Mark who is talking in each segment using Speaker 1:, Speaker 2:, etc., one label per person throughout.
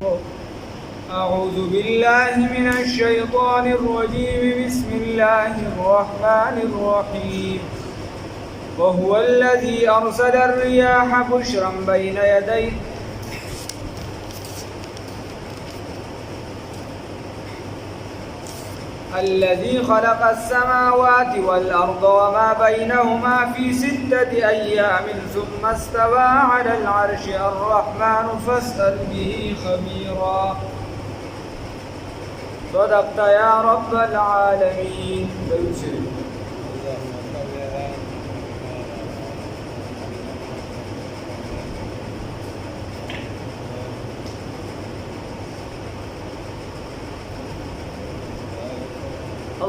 Speaker 1: أعوذ بالله من الشيطان الرجيم بسم الله الرحمن الرحيم وهو الذي أرسل الرياح بشرا بين يديه الذي خلق السماوات والأرض وما بينهما في 6 أيام ثم استوى على العرش الرحمن فاسأل به خبيرا صدقت يا رب العالمين.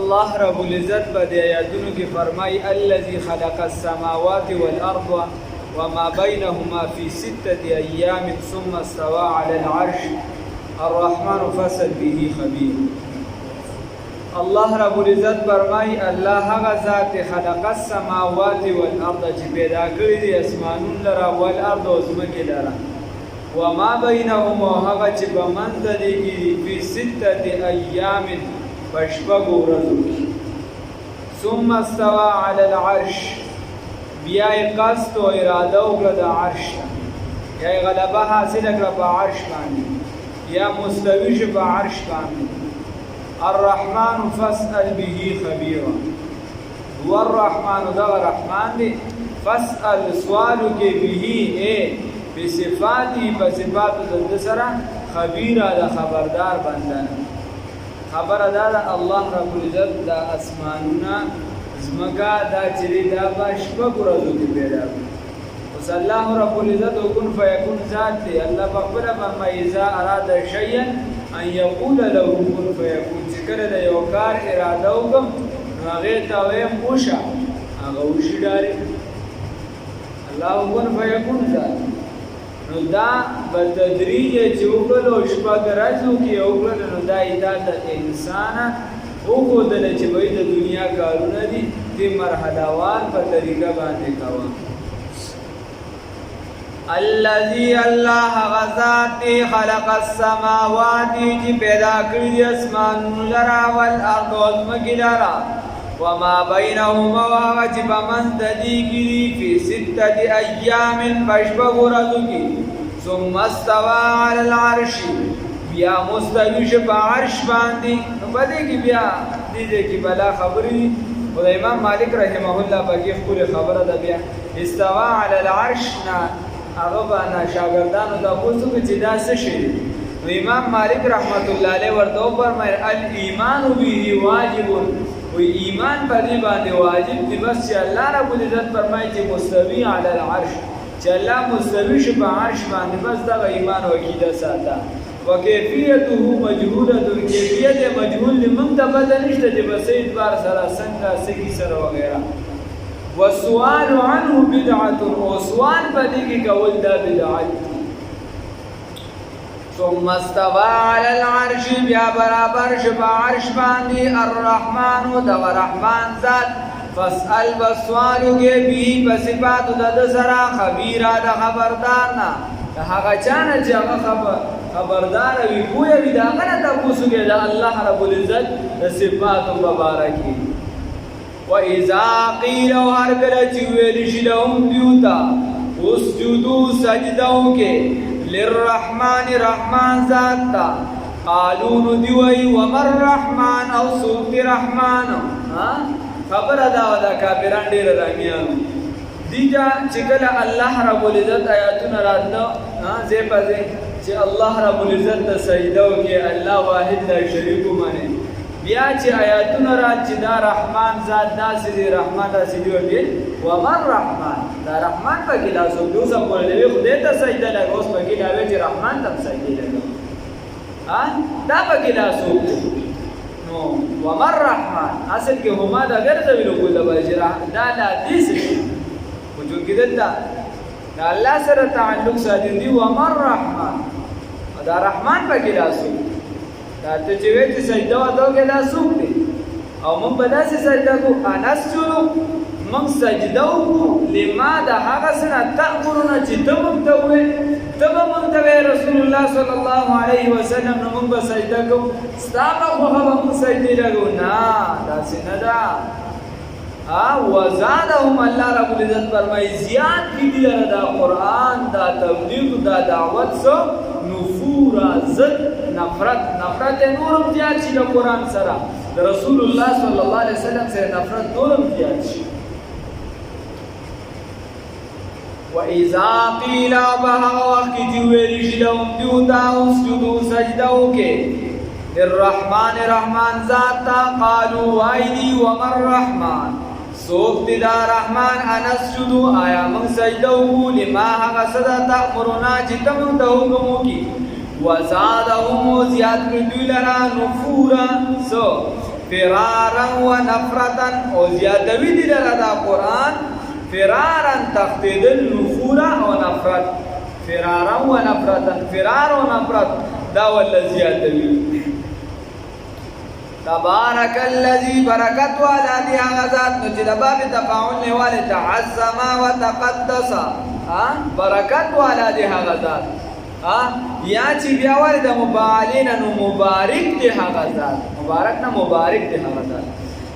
Speaker 1: الله رب العزت بدی آیاتونو کی فرمائی الذي خلق السماوات والارض وما بينهما في 6 ايام ثم استوى على العرش الرحمن فاسأل به خبير. الله رب العزت فرمائی الله هغه ذات خلق السماوات والارض چې پیدا کړی دي اسمانون لرا والارض او زمکه لرا وما بينهما هغه چې په منځ دي کې په 6 ايام پشپگو ورځو ثم استوى على العرش بیا قصد او اراده وکړه د عرش یا غلبه حاصل کړه په عرش باندې یا مستوی شه په عرش باندې الرحمن فاسأل به خبيرا. هو الرحمن دا رحمان دی فاسأل سوالو کې به بصفاتی بصفات د سره خبيرا د خبردار بندن خبر دا الله رب العزت دا اسمانونا زمکا دا چری دا باشپا قرآنو کی پیدا وس اللہ رب العزت و کن فیکون ذات دی اللہ بخبر فرمائی اذا اراد شیئا ان یقول له کن فیکون چکر دا یوکار ارادو کم ناغیتا ویم اوشا آغا اوشی داری اللہ کن فیکون ذات نو دا بتدریج چې وکړو شپږ ورځو کې وکړل نو دا د انسان وګودل چې وای د دنیا کارونه دي د مرحله وار په طریقه باندې کاوه. الذي الله غذات خلق السماوات چې پیدا کړی د اسمانونو لرا والارض وزمکې لرا وما بينهما وجب من تديكي في 6 أيام فاشبه رزقي ثم استوى على العرش بیا مستویش په عرش باندې نو پدې کې بیا دې کې بلا خبري او امام مالک رحمه الله باقي خپل خبره ده بیا استوى على العرش نا هغه باندې شاګردانو دا پوښتنه چې دا څه شي نو امام مالک رحمت الله علیه ورته فرمایي الايمان به واجب وی ایمان په دې باندې واجب دی بس چې الله رب العزت فرمایي چې مستوی علی العرش چې الله مستوی شه په عرش باندې بس دا ایمان او عقیده ساته وکیفیته مجهوله کیفیت مجهول لمن ته بدل نشته چې بس اعتبار سره څنګه سګي سره وغیرہ والسؤال عنه بدعه او سوال په دې کې کول دا بدعت. ثم استوى على العرش بیا برابر شبا عرش باندی الرحمن دا رحمان ذات فاسأل بسوالو کے بھی بصفاتو دا سرا خبیرا دا خبردارنا دا حقا چانا چی اگا خبردار وی پویا وی دا اگنا تا پوسو گے دا اللہ رب العزت دا صفاتو مبارکی وَإِذَا قِيلَ وَحَرْكَلَ چِوِيلشِ لَهُمْ دیوتا اسجدو سجدو کے للرحمن رحمان ذات تا قالون دیوئی ومر رحمان او سوکتی رحمان خبر ادا ودا کافران دیر رامیانو دیجا چکل اللہ رب العزت آیاتون راتنو زیب ازی چی اللہ رب العزت تا سجدو کے اللہ واحد دا شریکو مانے بیا چی آیاتون رات چی دا رحمان ذات دا سیدی رحمان دا سیدیو بیل ومن رحمان دا رحمان پا گلا سو دوسا بولے خودے تا سجدہ لگا اس پا گلا ویچی رحمان تم سجدہ لگا دا پا گلا سو نو ومن رحمان اصل کے ہما دا گرزوی لگو دا بجی دا لا دیس وجود کی دا اللہ سر تعلق سادن دی ومن رحمان دا رحمان پا گلا سو دا تجوی چی سجدہ و دو گلا سوک دی او من بدا سی سجدہ کو انس چلو من سجده لما د هغه سره تأمرنا چې ته موږ ته وې ته به موږ ته رسول الله صلی الله علیه وسلم نو موږ به سجده کوو ستا په خوښه به موږ سجدې لګو نه داسې نه ده وزادهم الله رب العزت فرمایي زیات کړي لره دا قرآن دا تبلیغ دا دعوت سو نفورا ضد نفرت نورم زیات شي د قرآن سره د رسول الله صلی الله علیه وسلم سره نفرت نورم زیات شي وَإِذَا قِيلَ بَهَا وَقْتِ وَيْلِشِ لَهُمْ دِوْتَا اسْجُدُوا سَجْدَوْ کے الرحمن رحمان ذاتا قالوا وَائِدِي وَمَا الرَّحْمَانِ سوک دا رحمان انسجدو آیا من سجدو لما حقا صدا تأمرنا چتا من دا حکمو کی وزادهم زیاد کردوی لرا نفورا سو فرارا و نفرتا او زیادوی دی لرا دا قرآن فرارا تختیدل نفورا و نفرت فرارا و نفرتا فرار و نفرت دا والا زیادوی تبارک الذی برکت والا دی آغازات نو چی دباب تفاعل نوالی تعظما و تقدسا برکت والا دی آغازات یا چی بیاوالی دا مبالین نو مبارک دی آغازات مبارک نا مبارک دی آغازات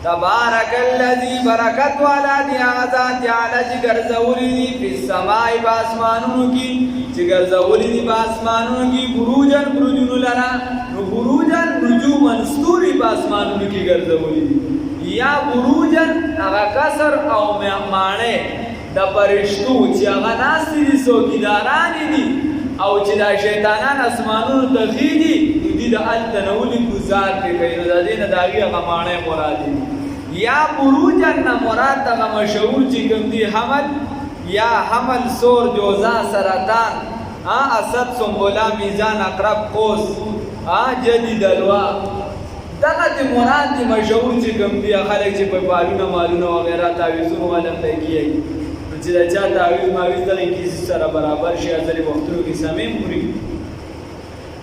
Speaker 1: تبارک الذی برکت والا دی آغازات جعلا چی گرزولی دی فی السمائی باسمانونو کی چی گرزولی دی باسمانونو کی بروجن بروجنو لرا نو بروجن نجومن ستوری باسمانونو کی گرزولی دی یا بروجن اغا کسر او مانے دا پرشتو چی اغا ناسی دی سوکیدارانی دی او چې دا شیطانان اسمانونو ته خیږي نو دي د التنولی گزار کې کوي نو د دې نه د هغې هغه ماڼۍ مراد دي یا بروجن نه مراد دغه مشهور چې کوم دي حمل یا حمل سور جوزا سرطان اسد سنبولا میزان اقرب قوس جدي دلوا دغه دې مراد دي مشهور چې کوم دي خلک چې په بالونه مالونه وغیره تعویضونه ولم ته کیږي چې دا چا تعویض ماویز دغه کیسې سره برابر شي ځلې وختونو کې سمې خوري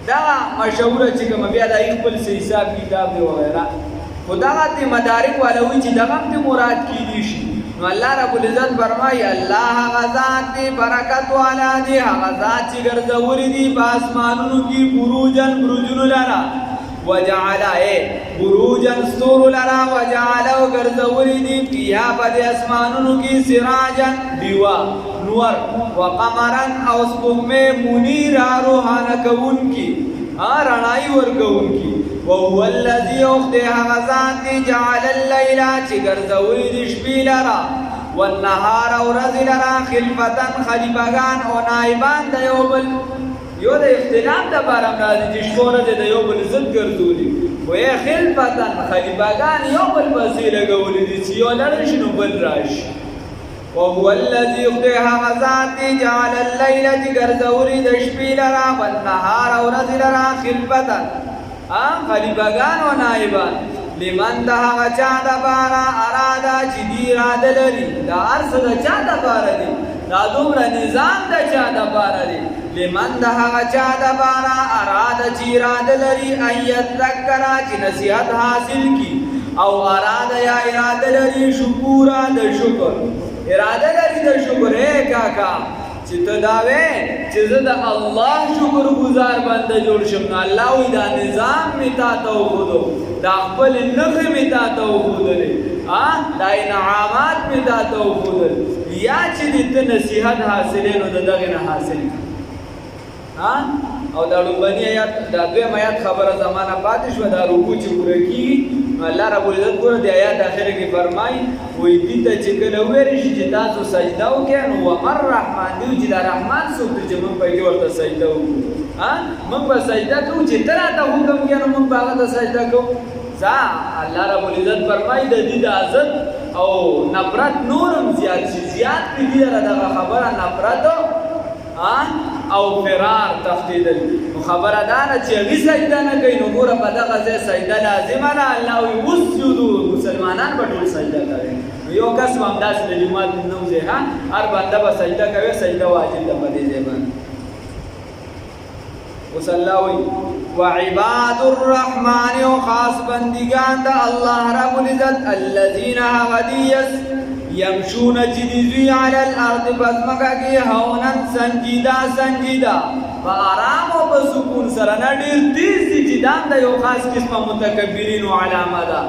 Speaker 1: دا مشهوره چې کومه بیا د خپل حساب کتاب دی وغیره خو دغه دې مدارک والا وایي چې دغه هم دې مراد کیدی شي نو الله رب العزت فرمایي الله هغه ذات دی برکت والا دی هغه ذات چې ګرځولي دي په اسمانونو کې بروجن بروجونو لرا وجعل بروجن ستور لرا وجعل وگرزولی دی فیها پد اسمانونو کی سراجن دیوا نور وقمرن او سپوږمۍ منیرا روحانه کون کی رڼائی ورکون کی وهو الذی اخده هغه ذات دی جعل اللیل چې ګرځولی دی شپې لرا والنهار او ورځې لرا خلفتن خلیفګان او نایبان د یو بل یو د اختلاف د باره راځي چې شپه ورځ د یو بل ضد ګرځولي خو یې خلفتن خلیفګان یو بل پسې لګولي دي چې یو لړ شي نو بل راشي وهو الذي خدای هغه ذات دی جعل اللیل چې ګرځولي د شپې لرا والنهار او ورځ لرا خلفتن خلیفګان او نایبان لمن د هغه چا دپاره اراده چې دي اراده لري دا هر څه د چا دپاره دي دا دومره نظام د چا دپاره دی لمن د هغه چا دپاره اراده چې اراده لري ان یذکره چې نصیحت حاصل کی او اراده یا اراده لري شکورا د شکر اراده لري د شکر کاکا چې ته دا وې چې زه د الله شکر گزار بنده جوړ شم نو الله وایي دا نظام مې تا ته وښودو دا خپل نښې مې تا ته وښودلې دا انعامات مې تا ته وښودل یا چې دې ته نصیحت حاصلې نو د دغې نه حاصل او دا لومبني آیات دا دویم آیات خبره زمانه پاتې شوه دا رکوع چې پوره کېږي الله رب العزت ګوره د آیات اخره کې فرمایي وایي دې ته چې کله وویلی شي چې تاسو سجده وکړئ نو ومر رحمان دی چې دا رحمان څوک دی چې موږ پکې ورته سجده وکړو موږ به سجده کوو چې ته راته حکم کړې نو موږ به هغه ته سجده کوو الله رب العزت فرمایي د دې د عزت او نفرت نورم زیات شي زیات کړي دغه خبره نفرت او فرار تفتیدل خبره دا نه چې هغې سجده نه کوي نو ګوره په دغه ځای سجده لازمه ده الله وایي اسجدو مسلمانان به ټول سجده کوي نو یو کس به همداسې د جومات نه وځي هر بنده به سجده کوي سجده واجب ده په دې ځای باندې اوس الله وایي وعباد الرحمن او خاص بندگان د الله رب العزت الذين هغه دي یمشون چې دی دوی علی الارض پزمکه کې هونن سنجیده په آرام او په سکون سره نه ډېر تیز دي چې دا د یو خاص قسمه متکبرینو علامه ده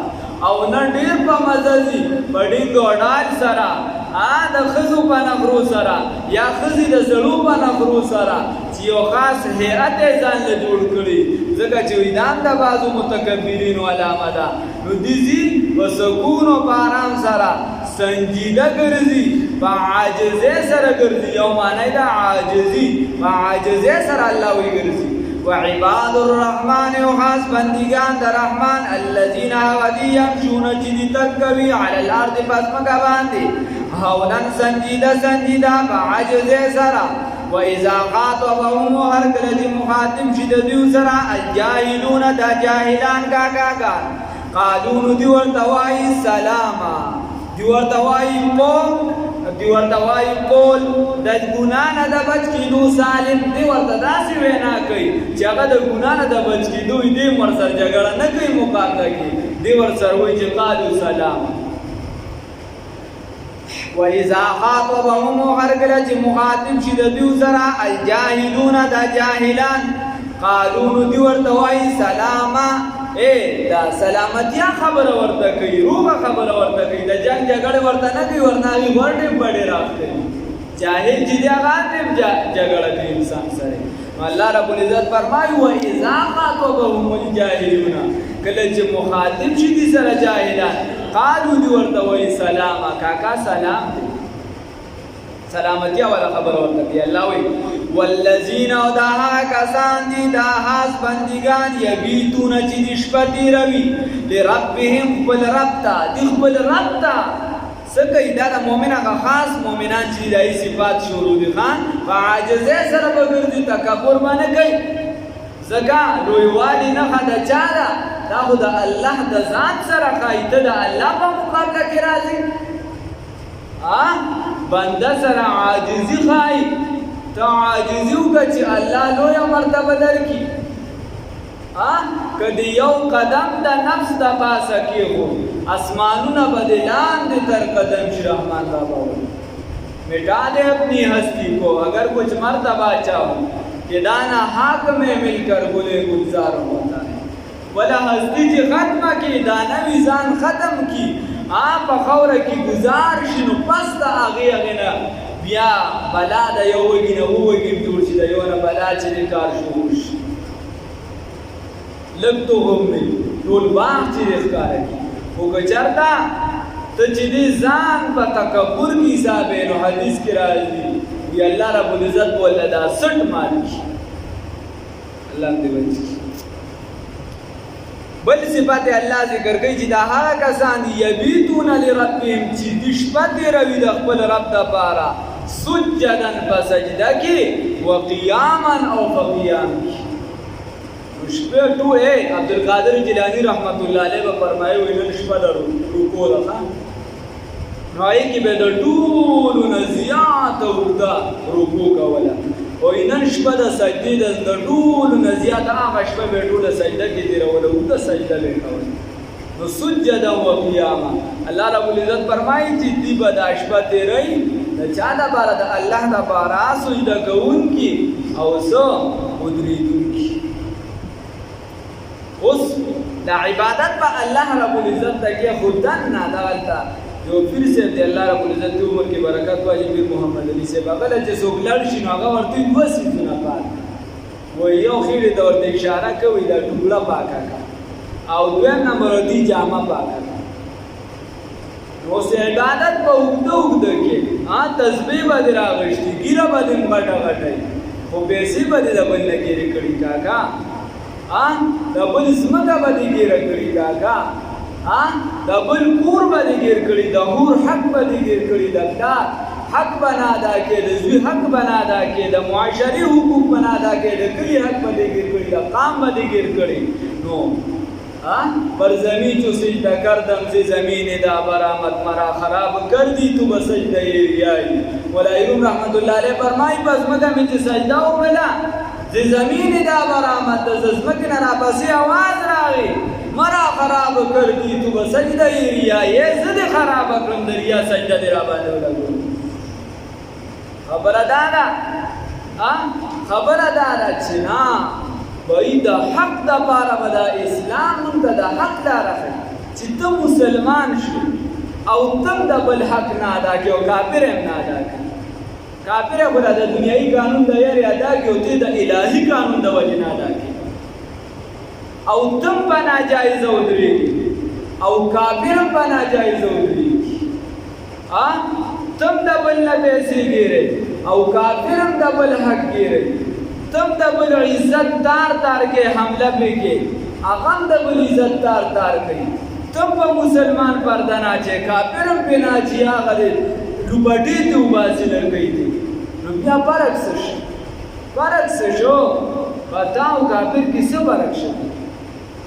Speaker 1: او نه ډېر په مزه ځي په ډینګو ډال سره د ښځو په نغرو سره یا ښځې د زړو په نغرو سره چې یو خاص هیئت یې ځان له جوړ کړي ځکه چې ویدان د بعضو متکبرینو علامه ده نو دي ځي په سکون او په آرام سره سنجیده ګرځي په عاجزۍ سره ګرځي یو معنی ده عاجزي په عاجزۍ سره الله وی ګرځي وعباد الرحمن او خاص بندگان در رحمان الذين هودي يمشون چې تک کوي على الارض پس مکه باندې هونن سنجیده په عاجزۍ سره و اذا خاطبهم هر کله چې مخاطب شي د دوی سره الجاهلون دا جاهلان کاکاګان قالون دی ورته وایي سلاما دی ورته وایي قول د ګناه نه د بچ کېدو سالم دی ورته داسې وینا کوي چې هغه د ګناه نه د بچ کېدو دی ورسره جګړه نه کوي مقابله کوي دی ورسره وایي چې قالو سلاما وَإِذَا خَاطَبَهُمْ هر کله چې مخاطب شي د دوی سره الجاهلون دا جاهلان قالون دی ورته وایي سلاما دا سلامتیا خبره ورته کوي روغه خبره ورته کوي د جنگ جګړه ورته نه کوي ورنه وی ورډې بډې راځي جاهل چې دی هغه تم جګړه کوي انسان سره الله رب العزت فرمایي وَإِذَا خَاطَبَهُمُ الْجَاهِلُونَ کله چې مخاطب شي دي سره جاهلان قالو دی ورته وایي سلاما کاکا سلام دی سلامتیا ولا خبر ورته دی الله وی والذین او دا کسان دي دا خاص بندگان یبیتون چې د شپه تیروي لربهم خپل رب ته څه کوي دا د مؤمن هغه خاص مؤمنان چې دای صفات شروع دي خان په عاجزۍ سره به ګرځي تکبر باندې کوي ځکه لویوالي نښه د چا ده دا خو د الله د ذات سره ښایي ته د الله په مقابله کې راځي بنده سره عاجزي ښایي ته عاجزي وکړه چې الله لویه مرتبه درکړي که د یو قدم د نفس د پاسه کېښود آسمانونه به د لاندې تر قدم شي رحمان بابا مٹا دے اپنی ہستی کو اگر کچھ مرتبہ چاہوں کہ دانا حق میں مل کر گلے گلزار ہوتا ہے ولا ہستی جی ختم کی دانا ویزان ختم کی آپ خور کی گزار شنو پس دا آگے نا بیا بلا دا یوگی نا ہوگی دور شی دا یونا بلا چلی کار شوش لگ تو غمی طول باغ چلی اخکار کی وہ کچرتا تو چې دې ځان په تکبر کې حساب نو حدیث کې راځي وی الله رب العزت بوله دا 60 مالک الله دې وځي بل صفات الله ذکر کوي چې دا هغه کسان دي یبیتون لربهم چې د شپه تیروي د خپل رب لپاره سجدا فسجدا کې وقیاما او فقیام شپه تو عبدالقادر جیلانی رحمت الله علیه فرمایي وینل شپه د رکوع ده نو ای کی به د ټولو نه زیات اوږده رکوع کوله او نن شپه د سجدې د ټولو نه زیات هغه شپه به ټوله سجده کې تېروله اوږده سجده به کوله نو سجدا و قیاما الله رب العزت فرمایي چې دوی به دا شپه تېروي د چا دپاره د الله دپاره سجده کوونکي او څه ودرېدونکي اوس د عبادت په الله رب العزت ته کې خودن نه دغلته جو پیر صاحب دی الله رب العزت دی عمر کې برکت واجب پیر محمد علي صاحب هغه چې څوک لړ شي نو هغه ورته دوه سیزونه پات و یو خیره د ورته اشاره کوي دا ټوله پاکه او دویم نمبر دی جامه پاکه نو سه عبادت په وګړو کې تسبیح باندې راغشتي ګیره باندې مټه غټي خو پیسې باندې د بل نه ګیره کړي کاکا د بل زمکه باندې ګیره کړي کاکا د بل کور باندې ګیر کړي د هور حق باندې ګیر کړي د پلار حق بنا ادا کې د زوی حق بنا ادا کې د معاشري حقوق بنا ادا کې د کلی حق باندې ګیر کړي د قام باندې ګیر کړي نو پر زمین جو سجدہ کردم ز زمین دا برآمد مرا خراب کر دی تو بسجدہ ریائی ولایروم رحمت اللہ علیہ فرمائی بس مکہ میں جو سجدہ ہو بلا د زمین دا برآمد د زمکې نه راپسې اواز راغی مرا خراب کر دی تو به سجده ریا یې زه دې خرابه کړم د ریا سجده دې راباندې ولګوم. خبره دا ده خبره دا ده چې نه بھئی د حق دپاره به دا اسلام مونږ ته د حق لاره ښیي چې ته مسلمان شې او ته د بل حق نه ادا کړې او کافر هم نه ادا کړې. کافر خو د دنیایي قانون د یارې ادا کړې او ته د الهي قانون د وجې نه ادا کړې او تم په ناجایزه ودرېږي او کافر هم په ناجایزه ودرېږي. تم د بل نه پیسې ګیرئ او کافر هم د بل حق ګیرئ. تم د بل عزت تار تار کې حمله پې کې هغه هم د بل عزت تار تار کوي. تم په مسلمان پرده ناچې کافر هم پې ناچي هغه دې لوبټې ته وباسي لرګی دي. نو بیا فرق څه شو؟ فرق څه شو؟ په تا او کافر کې څه فرق شو؟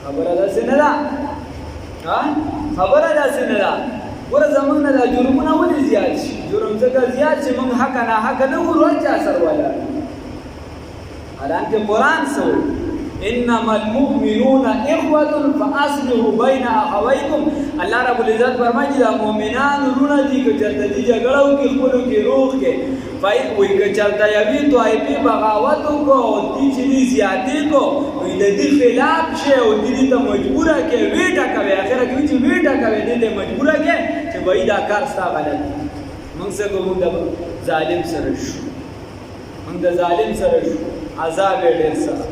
Speaker 1: خبره داسې نه ده خبره داسې نه ده. ګوره زموږ نه دا جرمونه ولې زیات شي؟ جرم ځکه زیات چې موږ حقه ناحقه نه ګورو هر چا سره ولاړ. حالانکه قرآن څه وایي انما المؤمنون اخوة فاصلحوا بین اخویکم. الله رب العزت فرمایي چې دا مؤمنان وروڼه دي که چېرته دي جګړه وکړي خپلو کې روغ کې وایي که چېرته یوې طایفې بغاوت وکړو او دې چې دي زیاتې کړو وایي د دې خلاف شي او دې ته مجبوره کړې ویې ټکوي اخره کې وایي چې ویې ټکوي دې ته مجبوره کړې چې وایي دا کار ستا غلط دی. موږ څه کوو د ظالم سره شو موږ د ظالم سره شو عذاب یې ډېر سخت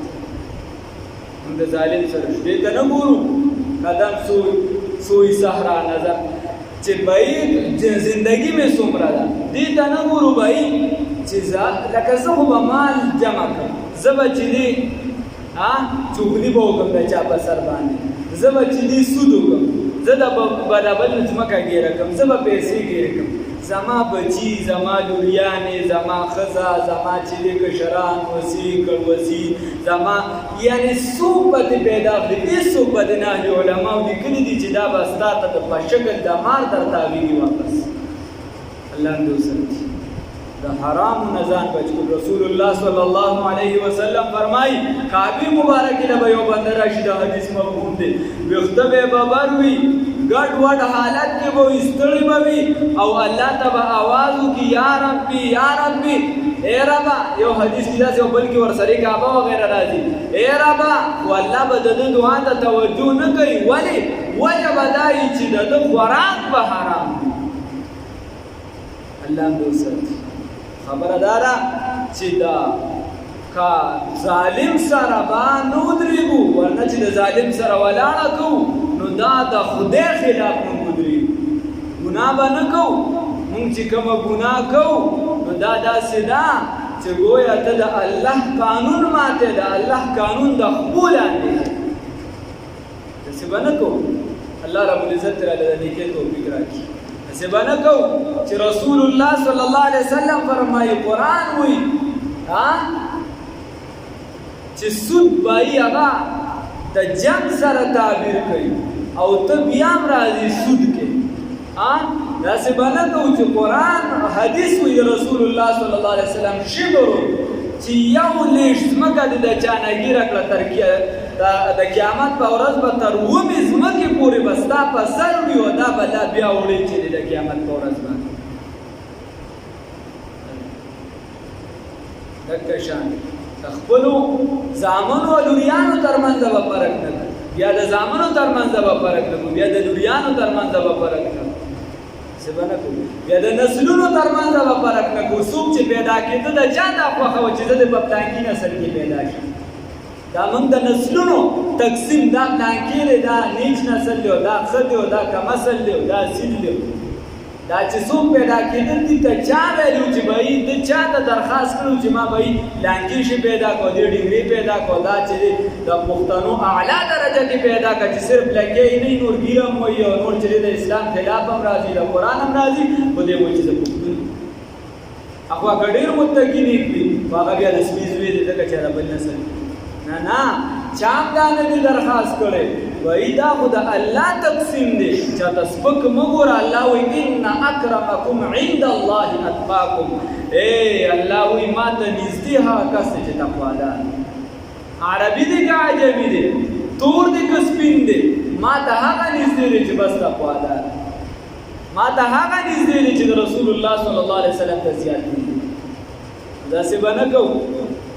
Speaker 1: موږ د ظالم سره شو دې ته نه ګورو قدم سوی صحرا نظر چې بھئی زندگی میں څومره ده دې ته نه ګورو بھئی چې لکه زه خو به مال جمع کړم زه به چې دې چغلي به وکړم د چا په سر باندې زه به چې دې سود وکړم زه د برابر ځمکه ګیره کړم زه به پیسې ګیره کړم زما بچی زما لوریانې زما ښځه زما چې دې کشران وسي کړوسي زما یعنې څوک به دې پیدا کړي هېڅوک به دې نه علماو لیکلي دي چې دا به ستا ته په شکل د مار درته اغېږي واپس. الله هم دې وساتي د حرامو نه ځان بچ کړو. رسول الله صلی الله علیه وسلم فرمایي کعبې مبارکې له به یو بنده راشي د حدیث مفهوم دی ویښته به یې ببر وي ګډ وډ حالت کې به وي ستړی به وي او الله ته به آواز وکړي یا ربي یا ربي ای ربا. یو حدیث کې داسې او بل کې ورسره کعبه وغیره راځي ای ربا خو الله به د ده دعا ته توجه نه کوي. ولې؟ وجه به دا وي چې د ده خوراک به حرام وي. الله هم دې وساتي. خبره دا ده چې دا که ظالم سره به نه ودرېږو ورنه چې د ظالم سره ولاړه کوو نو دا د خدای خلاف مونږ ودرېږو ګناه به نه کوو. مونږ چې کومه ګناه کوو نو دا داسې ده چې ګویا ته د الله قانون ماتې د الله قانون د خپو لاندې داسې به نه کوو. الله رب العزت راله د نیکۍ توفیق راکړي. داسې به نه کوو چې رسول الله صلی الله علیه وسلم فرمایي قرآن وایي چې سود بایی هغه د جنگ سره تعبیر کوي او ته بیا هم راځي سود کې داسې به نه کوو چې قرآن حدیث وایي رسول الله صلی الله علیه وسلم شبرو چې یو لیش ځمکه دې د چا نه ګیره کړه د قیامت په ورځ به تر اومې ځمکې پورې به ستا په سر وي او دا به لا بیا وړي چې د قیامت په ورځ باندې دکه شان د خپلو زامنو او لوریانو ترمنځ به فرق نه کوو بیا د زامنو ترمنځ به فرق نه کوو بیا د لوریانو ترمنځ به فرق نه کوو څه به نه کوو بیا د نسلونو ترمنځ به فرق نه کوو. څوک چې پیدا کېده د چا دا خوښه وه چې زه د په پلانکي نسل کې پیدا شم دا موږ د نسلونو تقسیم دا پلانکي دی دا نیچ نسل دی دا ښه دی دا کم اصل دی دا سیل دی دا چې څوک پیدا کېدل دي ته چا ویلي چې بهی د چا ته درخواست کړو چې ما بهی لانکي شي پیدا کړو دې ډنګري پیدا کړو دا چې د پښتنو اعلی درجه کې پیدا کړه چې صرف لکۍ نه نور ګیر هم وایي او نور چې د اسلام خلاف هم راځي د قرآن هم راځي خو دې وایي چې زه پښتون هغه که ډېر متقین وي خو هغه بیا د سپي زوی دی ځکه چې د بل نسل نه چا هم دا نه دي درخواست کړی وایي دا خو د الله تقسیم دی چاته سپک مه ګوره الله وایي ان اکرمکم عند الله اتقاکم ای الله وایي ما ته نږدې هغه کس دی چې تقوادار عربي دی که عجمی دی، تور دی که سپین دی، ما ته هغه نږدې دی چې بس تقوادار، ما ته هغه نږدې دی چې د رسول الله صلی الله علیه وسلم ته زیات دي. داسې به نه کوو،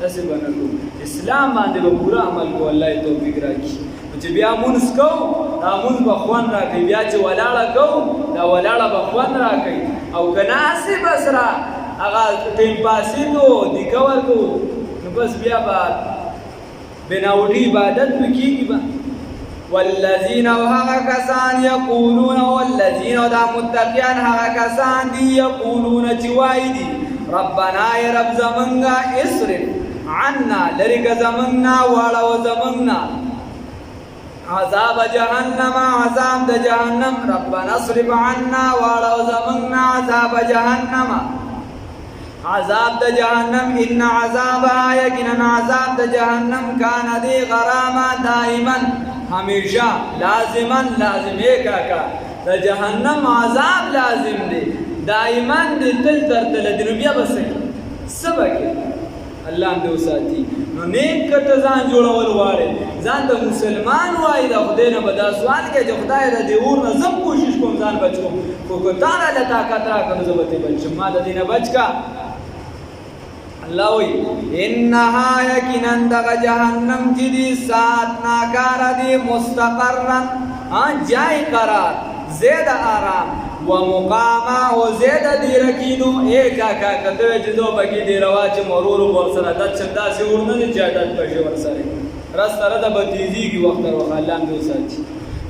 Speaker 1: داسې به نه کوو. اسلام باندې به پوره عمل کوو، الله یې توفیق راکړي. چې بیا مونځ کوو دا مونځ به خوند راکوي، بیا چې ولاړه کوو دا ولاړه به خوند راکوي، او که ناستې بس را هغه ټیم پاسي کوو دیکه ورکوو نو بس بیا به بناوټي عبادت به کېږي به. والذین او هغه کسان یقولون، والذین او دا متقیان هغه کسان دي یقولون چې وایي دي ربنا ای رب زمونږه اصرف عنا لرې که زمونږ نه واړوه زمونږ نه عذاب جهنم عذاب د جهنم، ربنا اصرف عنا واړوه زمونږ نه عذاب جهنم عذاب د جهنم، ان عذابها یقینا عذاب د جهنم کان دی غراما دائما همیشه لازما لازم کاکا د جهنم عذاب لازم دی دائما دی تل تر تل دی. نو بیا بس سبکه الله دې وساتي. نو نیک کته ځان جوړول غواړي، ځان د مسلمان وایي د خدای نه به دا سوال کوي چې خدای د دې اور نه زم کوشش کوم ځان بچ کوم، خو که تا نه طاقت راکړو زه به ترې بچ شم، ما د دې نه بچ کا. الله وی انها یقینا دغه جهنم چې دی سات ناکاره دی مستقرا جای قرار زید آرام و مقاما و زید دی رکینو ایکا کا کته چې دو بګی دی روا چې مرور ور سره د چندا سی ورنه چې عادت پښه ور سره راس سره د بتیزی کی وخت ور الله دې ساتي.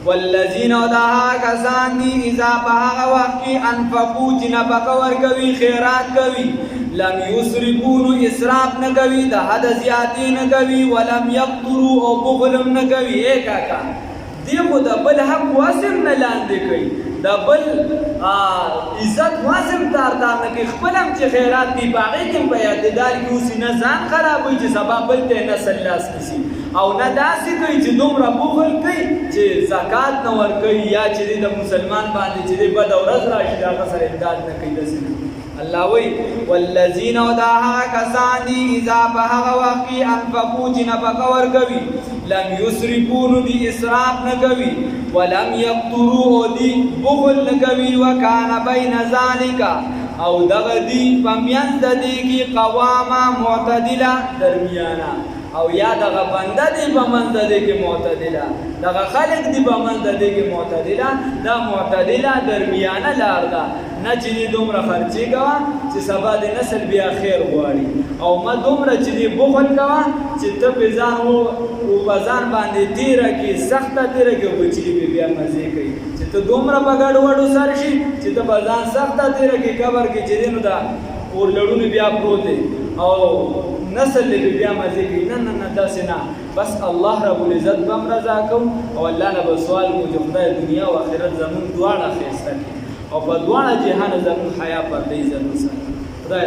Speaker 1: والذین دها کسان دی اذا بها وقتی انفقوا جنبک ور کوي خیرات کوي لم یسرفوا اسراف نه کوي د حد زیاتی نه کوي ولم یقتروا او بخل نه کوي. ایکا کا دیو د بل حق واسم نه لاندې کوي، د بل عزت واسم تار نه کوي، خپلم چې خیرات دی باغې کې په اعتدال کې اوسې نه ځان خرابوي چې سبا بل ته نسل لاس نیسي، او نه داسې کوي چې دومره بخل کوي چې زکات نه ورکوي یا چې د مسلمان باندې چې بد ورځ راشي هغه سره امداد نه کوي. داسې الله وی والذین وداها کسان دی اذا بهغ وقی انفقوا جنبک ورکوي لم یسرفوا دی اسراف نکوي ولم یقتروا دی بخل نکوي وکان بین ذالک او دغه دی پمیان د دې کې قواما معتدله درمیانه، او یا دغه بنده دی په منځ د دې کې معتدله، دغه خلق دی په منځ د دې کې معتدله، دا معتدله درمیانه لار ده، نه چې دومره خرچې کوه چې سبا د نسل بیا خیر غواړي، او ما دومره چې بخل کوه چې ته په ځان و په ځان باندې تیره کې سخته تیره کې بچي بیا مزې کوي، چې ته دومره په ګډ وډو سر شي چې ته په ځان سخته تیره کې قبر کې چې دی نو دا اور لړونه بیا پروت دی او نسل لې بیا مزې کوي. نه نه نه داسې نه، بس الله رب العزت به هم رضا کوم او الله نه به سوال کوو چې خدای دنیا او آخرت زمونږ دواړه ښایسته کړي او په دواړه جهان زمونږ حیا پردې زمونږ سره